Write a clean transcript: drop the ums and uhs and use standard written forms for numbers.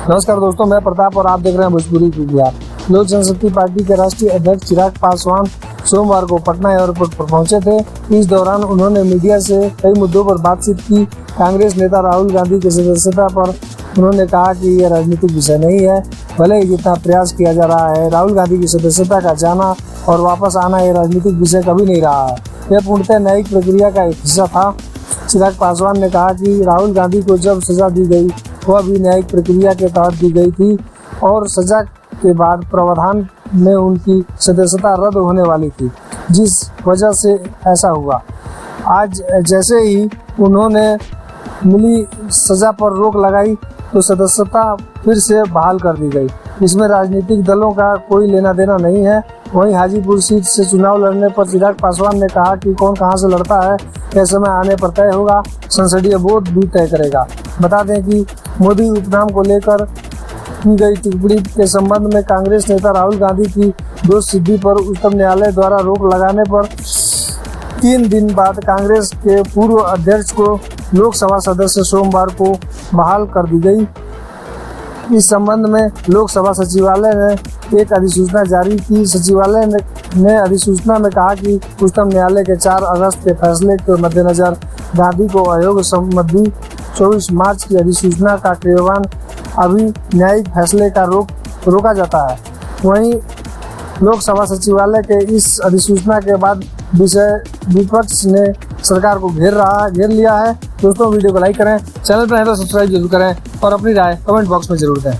नमस्कार दोस्तों, मैं प्रताप और आप देख रहे हैं भोजपुरी मीडिया। लोक जनशक्ति पार्टी के राष्ट्रीय अध्यक्ष चिराग पासवान सोमवार को पटना एयरपोर्ट पर पहुंचे थे। इस दौरान उन्होंने मीडिया से कई मुद्दों पर बातचीत की। कांग्रेस नेता राहुल गांधी की सदस्यता पर उन्होंने कहा कि यह राजनीतिक विषय नहीं है। भले ही जितना प्रयास किया जा रहा है, राहुल गांधी की सदस्यता का जाना और वापस आना यह राजनीतिक विषय कभी नहीं रहा है। यह पूर्णतः न्यायिक प्रक्रिया का एक हिस्सा था। चिराग पासवान ने कहा कि राहुल गांधी को जब सजा दी गई वह भी न्यायिक प्रक्रिया के तहत दी गई थी और सजा के बाद प्रावधान में उनकी सदस्यता रद्द होने वाली थी, जिस वजह से ऐसा हुआ। आज जैसे ही उन्होंने मिली सजा पर रोक लगाई तो सदस्यता फिर से बहाल कर दी गई। इसमें राजनीतिक दलों का कोई लेना देना नहीं है। वहीं हाजीपुर सीट से चुनाव लड़ने पर चिराग पासवान ने कहा कि कौन कहां से लड़ता है यह समय आने पर तय होगा, संसदीय बोर्ड भी तय करेगा। बता दें कि मोदी उपनाम को लेकर की गई टिप्पणी के संबंध में कांग्रेस नेता राहुल गांधी की दोष सिद्धि पर उच्चतम न्यायालय द्वारा रोक लगाने पर 3 दिन बाद कांग्रेस के पूर्व अध्यक्ष को लोकसभा सदस्य सोमवार को बहाल कर दी गई। इस संबंध में लोकसभा सचिवालय ने एक अधिसूचना जारी की। सचिवालय ने अधिसूचना में कहा कि उच्चतम न्यायालय के 4 अगस्त के फैसले के मद्देनजर गांधी को अयोग्य संबंधी 24 मार्च की अधिसूचना का क्रियान्वयन अभी न्यायिक फैसले का रोका जाता है। वहीं लोकसभा सचिवालय के इस अधिसूचना के बाद विपक्ष ने सरकार को घेर लिया है। दोस्तों, वीडियो को लाइक करें, चैनल पर है तो सब्सक्राइब जरूर करें और अपनी राय कमेंट बॉक्स में जरूर दें।